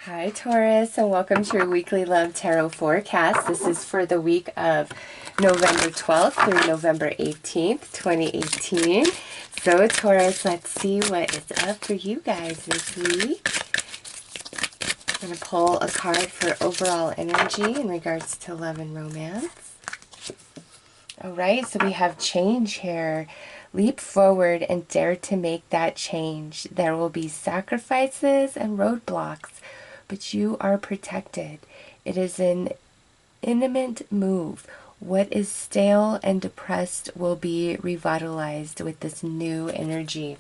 Hi Taurus, and welcome to your weekly love tarot forecast. This is for the week of November 12th through November 18th, 2018. So Taurus, let's see what is up for you guys this week. I'm going to pull a card for overall energy in regards to love and romance. Alright, so we have change here. Leap forward and dare to make that change. There will be sacrifices and roadblocks, but you are protected. It is an imminent move. What is stale and depressed will be revitalized with this new energy.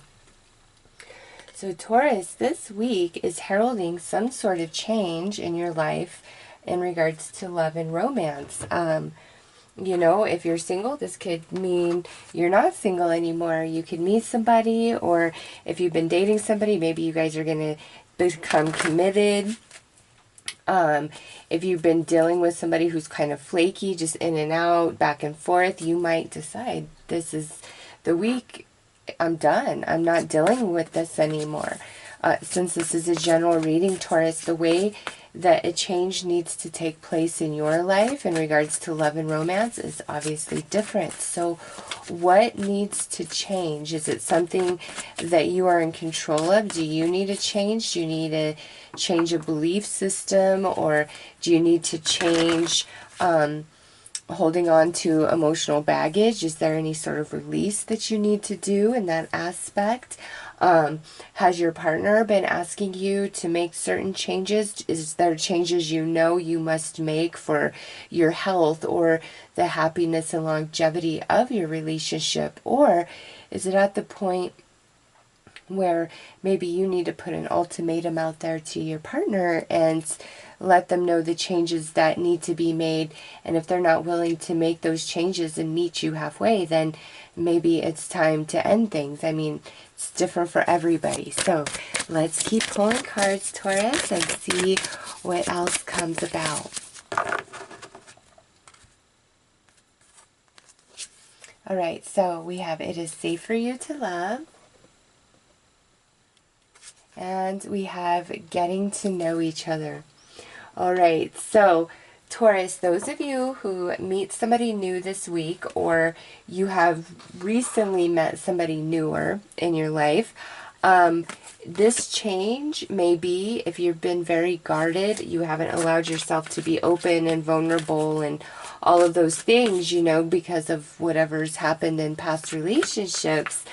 So Taurus, this week is heralding some sort of change in your life in regards to love and romance. You know, if you're single, this could mean you're not single anymore. You could meet somebody, or if you've been dating somebody, maybe you guys are going to become committed. If you've been dealing with somebody who's kind of flaky, just in and out, back and forth, you might decide this is the week. I'm done. I'm not dealing with this anymore. Since this is a general reading, Taurus, the way that a change needs to take place in your life in regards to love and romance is obviously different. So what needs to change? Is it something that you are in control of? Do you need a change? Do you need a change of belief system? Or do you need to change holding on to emotional baggage? Is there any sort of release that you need to do in that aspect? Has your partner been asking you to make certain changes? Is there changes you know you must make for your health or the happiness and longevity of your relationship? Or is it at the point where maybe you need to put an ultimatum out there to your partner and let them know the changes that need to be made, and if they're not willing to make those changes and meet you halfway, then maybe it's time to end things. I mean, it's different for everybody. So let's keep pulling cards, Taurus, and see what else comes about. Alright, so we have it is safe for you to love. And we have getting to know each other. Alright, so Taurus, those of you who meet somebody new this week, or you have recently met somebody newer in your life, this change may be, if you've been very guarded, you haven't allowed yourself to be open and vulnerable and all of those things, you know, because of whatever's happened in past relationships.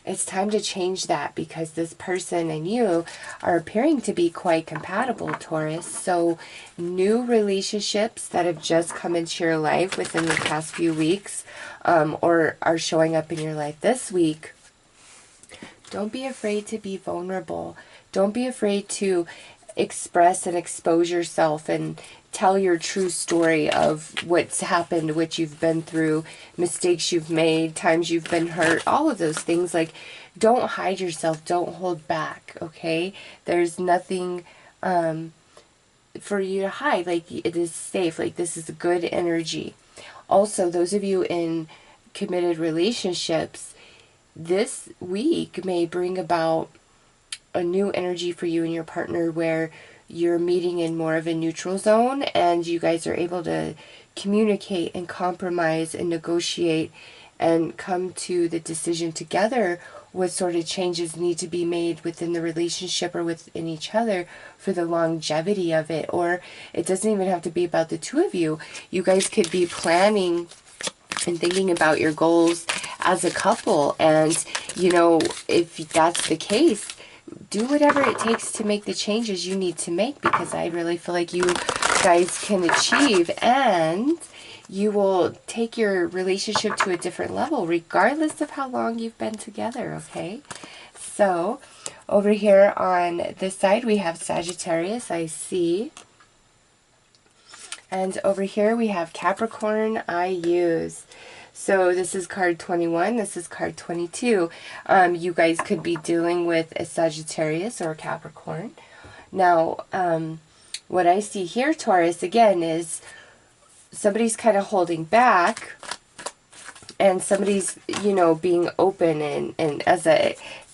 It's time to change that, because this person and you are appearing to be quite compatible, Taurus. So new relationships that have just come into your life within the past few weeks, or are showing up in your life this week, don't be afraid to be vulnerable. Don't be afraid to express and expose yourself and tell your true story of what's happened, what you've been through, mistakes you've made, times you've been hurt, all of those things. Like, don't hide yourself, don't hold back, okay? There's nothing for you to hide. Like, it is safe. Like, this is a good energy. Also, those of you in committed relationships, this week may bring about a new energy for you and your partner, where you're meeting in more of a neutral zone and you guys are able to communicate and compromise and negotiate and come to the decision together what sort of changes need to be made within the relationship or within each other for the longevity of it. Or it doesn't even have to be about the two of you. You guys could be planning and thinking about your goals as a couple, and you know, if that's the case, do whatever it takes to make the changes you need to make, because I really feel like you guys can achieve, and you will take your relationship to a different level regardless of how long you've been together, okay? So over here on this side we have Sagittarius, I see. And over here we have Capricorn, I use. So this is card 21, this is card 22. You guys could be dealing with a Sagittarius or a Capricorn. Now, what I see here, Taurus, again, is somebody's kind of holding back, and somebody's, you know, being open, and as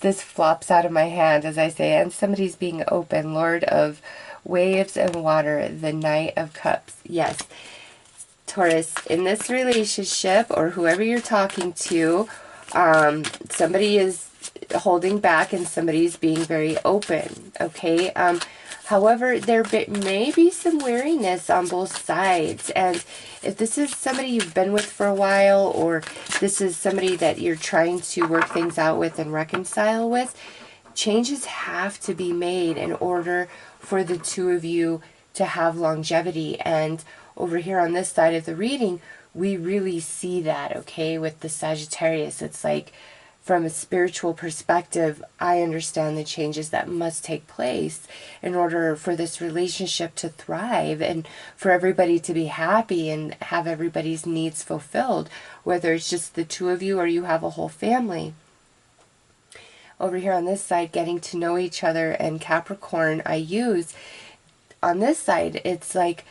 this flops out of my hand, as I say, and somebody's being open. Lord of waves and water, the Knight of Cups. Yes, Taurus, in this relationship, or whoever you're talking to, somebody is holding back and somebody's being very open, okay? However, there may be some weariness on both sides, and if this is somebody you've been with for a while, or this is somebody that you're trying to work things out with and reconcile with, changes have to be made in order for the two of you to have longevity. And over here on this side of the reading, we really see that, okay, with the Sagittarius. It's like, from a spiritual perspective, I understand the changes that must take place in order for this relationship to thrive and for everybody to be happy and have everybody's needs fulfilled, whether it's just the two of you or you have a whole family. Over here on this side, getting to know each other, and Capricorn, I use, on this side, it's like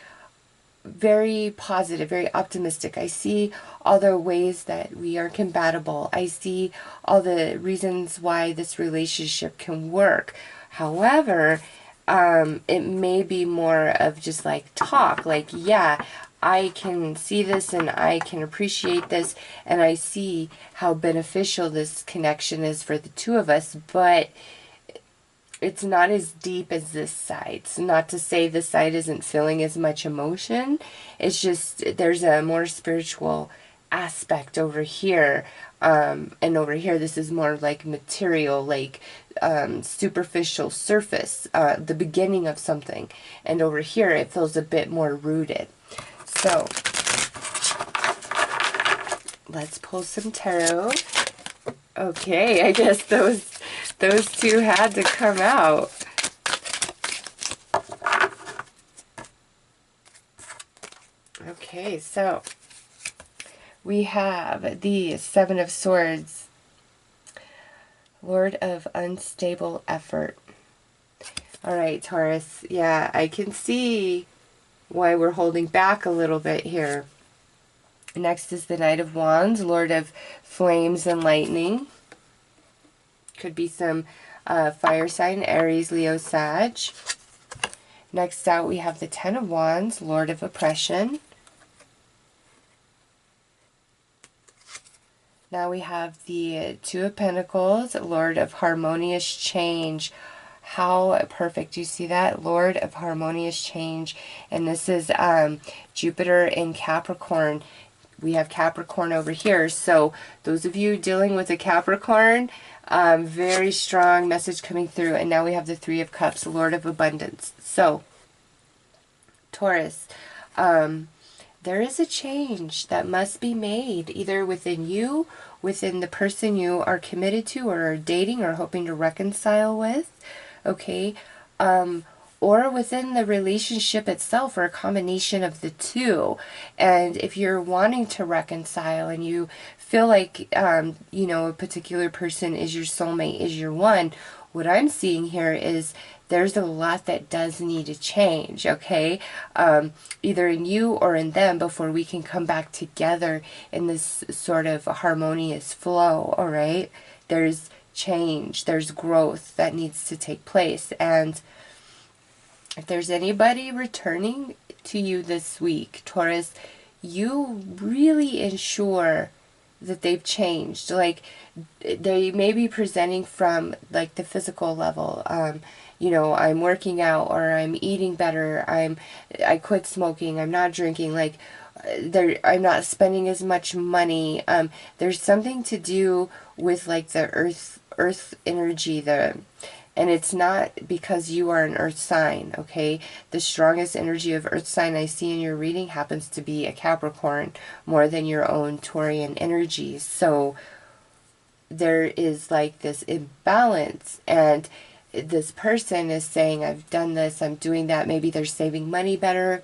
very positive, very optimistic. I see all the ways that we are compatible. I see all the reasons why this relationship can work. However, it may be more of just like talk, like, yeah, I can see this and I can appreciate this and I see how beneficial this connection is for the two of us, but it's not as deep as this side. So not to say this side isn't feeling as much emotion. It's just there's a more spiritual aspect over here. And over here, this is more like material, like superficial surface, the beginning of something. And over here, it feels a bit more rooted. So let's pull some tarot. Okay, I guess those two had to come out. Okay, so we have the Seven of Swords, Lord of unstable effort. All right, Taurus, yeah, I can see why we're holding back a little bit here. Next is the Knight of Wands, Lord of flames and lightning. Could be some fire sign, Aries, Leo, Sag. Next out, we have the Ten of Wands, Lord of oppression. Now we have the Two of Pentacles, Lord of harmonious change. How perfect. You see that? Lord of harmonious change. And this is Jupiter in Capricorn. We have Capricorn over here. So those of you dealing with a Capricorn, very strong message coming through. And now we have the Three of Cups, Lord of abundance. So, Taurus, there is a change that must be made, either within you, within the person you are committed to or are dating or hoping to reconcile with, okay, or within the relationship itself, or a combination of the two. And if you're wanting to reconcile and you feel like, you know, a particular person is your soulmate, is your one, what I'm seeing here is there's a lot that does need to change, okay? Either in you or in them before we can come back together in this sort of harmonious flow, all right? There's change, there's growth that needs to take place. And if there's anybody returning to you this week, Taurus, you really ensure that they've changed. Like, they may be presenting from like the physical level. You know, I'm working out, or I'm eating better, I quit smoking, I'm not drinking, like I'm not spending as much money. There's something to do with like the earth energy, and it's not because you are an earth sign, okay? The strongest energy of earth sign I see in your reading happens to be a Capricorn, more than your own Taurian energies. So there is like this imbalance, and this person is saying, I've done this, I'm doing that. Maybe they're saving money better.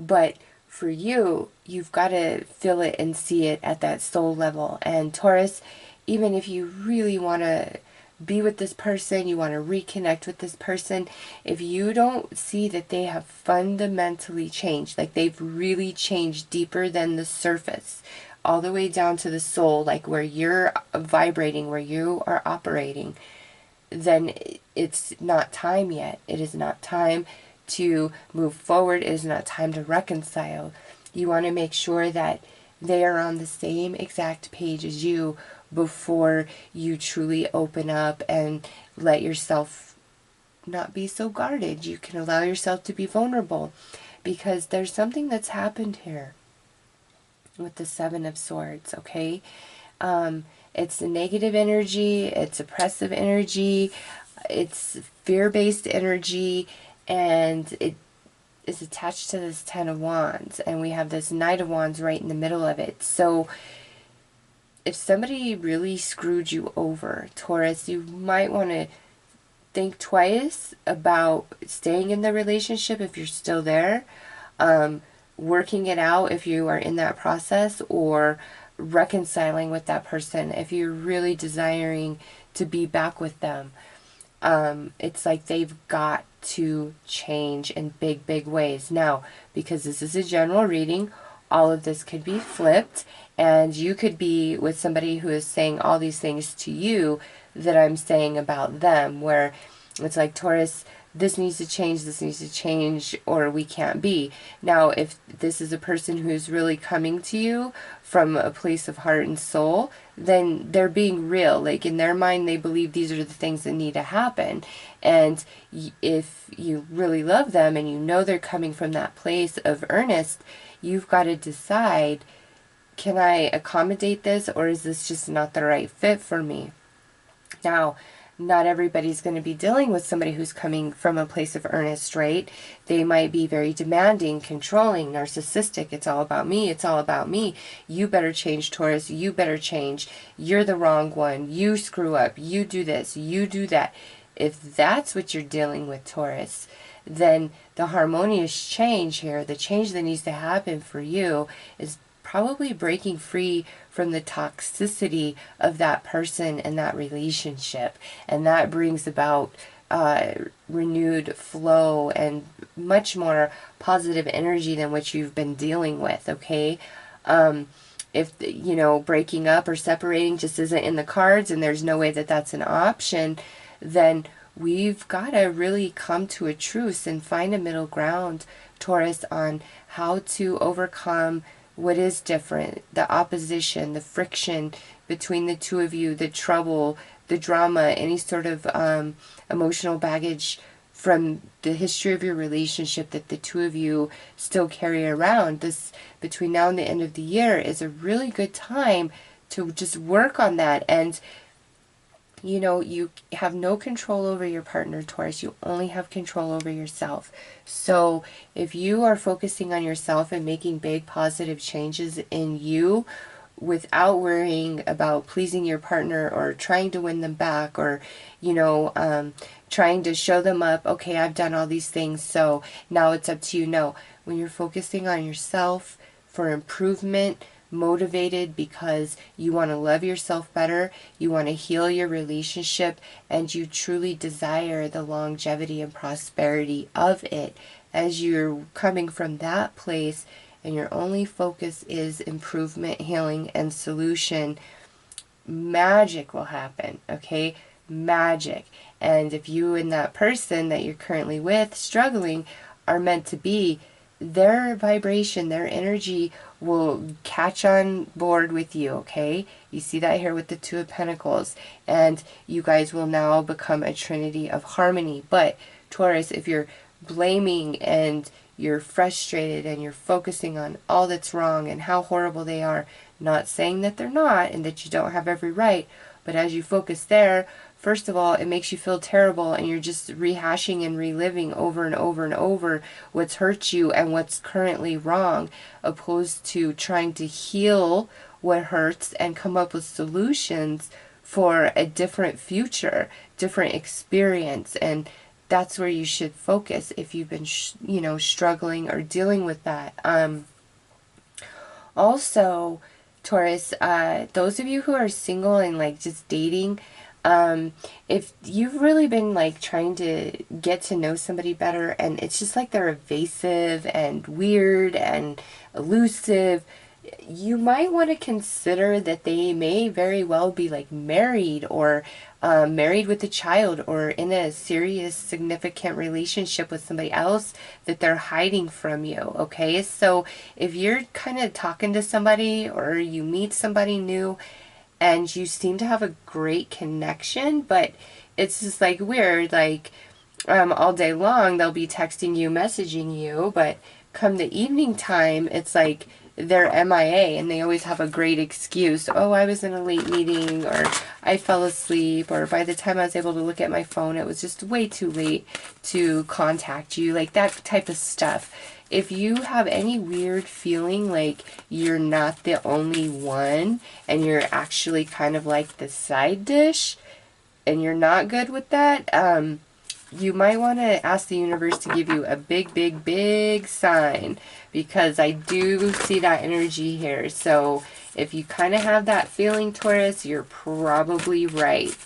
But for you, you've got to feel it and see it at that soul level. And Taurus, even if you really want to be with this person, you want to reconnect with this person, if you don't see that they have fundamentally changed, like they've really changed deeper than the surface, all the way down to the soul, like where you're vibrating, where you are operating, then it's not time yet. It is not time to move forward. It is not time to reconcile. You want to make sure that they are on the same exact page as you before you truly open up and let yourself not be so guarded. You can allow yourself to be vulnerable, because there's something that's happened here with the Seven of Swords, okay? It's a negative energy, it's oppressive energy, it's fear-based energy, and it is attached to this Ten of Wands, and we have this Knight of Wands right in the middle of it. So if somebody really screwed you over, Taurus, you might want to think twice about staying in the relationship if you're still there, working it out if you are in that process, or reconciling with that person if you're really desiring to be back with them. It's like they've got to change in big, big ways. Now, because this is a general reading, all of this could be flipped, and you could be with somebody who is saying all these things to you that I'm saying about them, where it's like, Taurus, this needs to change, or we can't be. Now, if this is a person who's really coming to you from a place of heart and soul, then they're being real. Like, in their mind, they believe these are the things that need to happen. And if you really love them and you know they're coming from that place of earnest, you've got to decide, can I accommodate this, or is this just not the right fit for me? Now, not everybody's going to be dealing with somebody who's coming from a place of earnest, right? They might be very demanding, controlling, narcissistic. It's all about me. It's all about me. You better change, Taurus. You better change. You're the wrong one. You screw up. You do this. You do that. If that's what you're dealing with, Taurus, then the harmonious change here, the change that needs to happen for you, is probably breaking free from the toxicity of that person and that relationship. And that brings about renewed flow and much more positive energy than what you've been dealing with, okay? If, you know, breaking up or separating just isn't in the cards, and there's no way that that's an option, then we've got to really come to a truce and find a middle ground, Taurus, on how to overcome what is different, the opposition, the friction between the two of you, the trouble, the drama, any sort of emotional baggage from the history of your relationship that the two of you still carry around. This, between now and the end of the year, is a really good time to just work on that. And you know, you have no control over your partner, Taurus. You only have control over yourself. So if you are focusing on yourself and making big positive changes in you without worrying about pleasing your partner or trying to win them back, or, you know, trying to show them up, okay, I've done all these things, so now it's up to you. No, when you're focusing on yourself for improvement, motivated because you want to love yourself better, you want to heal your relationship, and you truly desire the longevity and prosperity of it, as you're coming from that place and your only focus is improvement, healing, and solution, magic will happen, okay? Magic. And if you and that person that you're currently with, struggling, are meant to be, their vibration, their energy will catch on board with you, okay? You see that here with the Two of Pentacles. And you guys will now become a trinity of harmony. But, Taurus, if you're blaming and you're frustrated and you're focusing on all that's wrong and how horrible they are, not saying that they're not and that you don't have every right, but as you focus there, first of all, it makes you feel terrible, and you're just rehashing and reliving over and over and over what's hurt you and what's currently wrong, opposed to trying to heal what hurts and come up with solutions for a different future, different experience. And that's where you should focus if you've been, you know, struggling or dealing with that. Also, Taurus, those of you who are single and like just dating, if you've really been like trying to get to know somebody better and it's just like they're evasive and weird and elusive, you might want to consider that they may very well be like married, or married with a child, or in a serious significant relationship with somebody else that they're hiding from you. Okay, so if you're kind of talking to somebody or you meet somebody new and you seem to have a great connection, but it's just like weird, like all day long they'll be texting you, messaging you, but come the evening time, it's like they're MIA, and they always have a great excuse. Oh, I was in a late meeting, or I fell asleep, or by the time I was able to look at my phone, it was just way too late to contact you, like that type of stuff. If you have any weird feeling like you're not the only one, and you're actually kind of like the side dish, and you're not good with that, you might want to ask the universe to give you a big, big, big sign, because I do see that energy here. So if you kind of have that feeling, Taurus, you're probably right.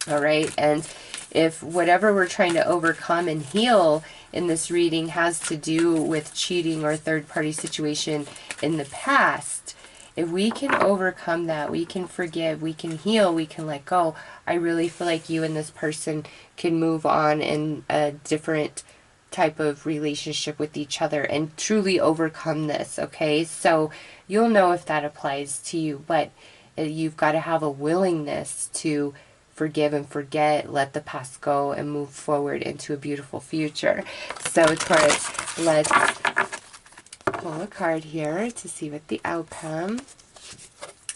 All right. And if whatever we're trying to overcome and heal in this reading has to do with cheating or third-party situation in the past, if we can overcome that, we can forgive, we can heal, we can let go. I really feel like you and this person can move on in a different type of relationship with each other and truly overcome this, okay? So you'll know if that applies to you, but you've got to have a willingness to forgive and forget, let the past go, and move forward into a beautiful future. So Taurus, let's pull a card here to see what the outcome.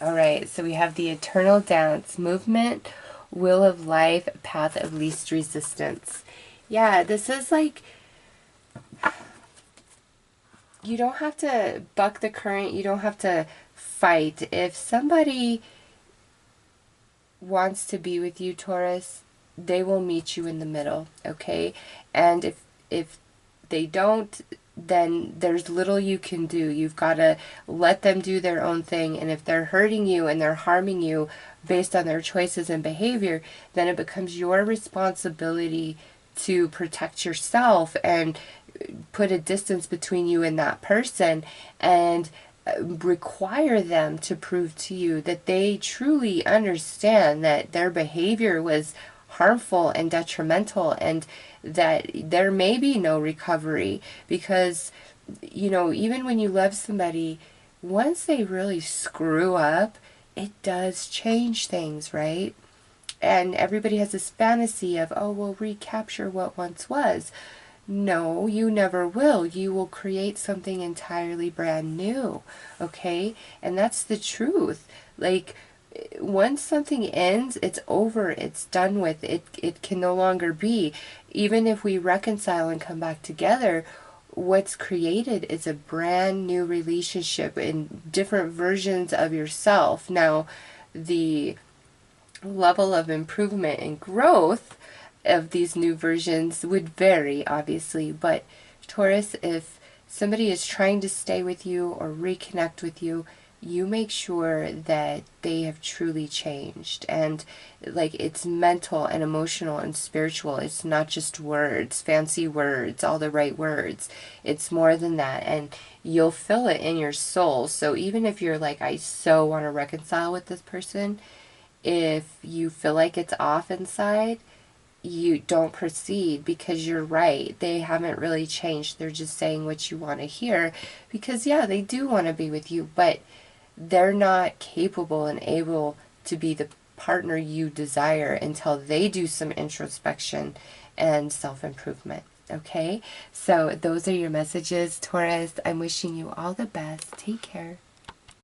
All right, so we have the Eternal Dance, movement, will of life, path of least resistance. Yeah, this is like, you don't have to buck the current, you don't have to fight. If somebody wants to be with you, Taurus, they will meet you in the middle, okay? And if they don't, then there's little you can do. You've got to let them do their own thing. And if they're hurting you and they're harming you based on their choices and behavior, then it becomes your responsibility to protect yourself and put a distance between you and that person, and require them to prove to you that they truly understand that their behavior was harmful and detrimental, and that there may be no recovery. Because, you know, even when you love somebody, once they really screw up, it does change things, right? And everybody has this fantasy of, oh, we'll recapture what once was. No, you never will. You will create something entirely brand new, okay? And that's the truth. Like, once something ends, it's over, it's done with, it can no longer be. Even if we reconcile and come back together, what's created is a brand new relationship in different versions of yourself. Now, the level of improvement and growth of these new versions would vary, obviously, but Taurus, if somebody is trying to stay with you or reconnect with you, you make sure that they have truly changed. And like, it's mental and emotional and spiritual. It's not just words, fancy words, all the right words. It's more than that, and you'll feel it in your soul. So even if you're like, I so want to reconcile with this person, if you feel like it's off inside, you don't proceed, because you're right. They haven't really changed. They're just saying what you want to hear, because yeah, they do want to be with you, but they're not capable and able to be the partner you desire until they do some introspection and self-improvement. Okay, so those are your messages, Taurus. I'm wishing you all the best. Take care.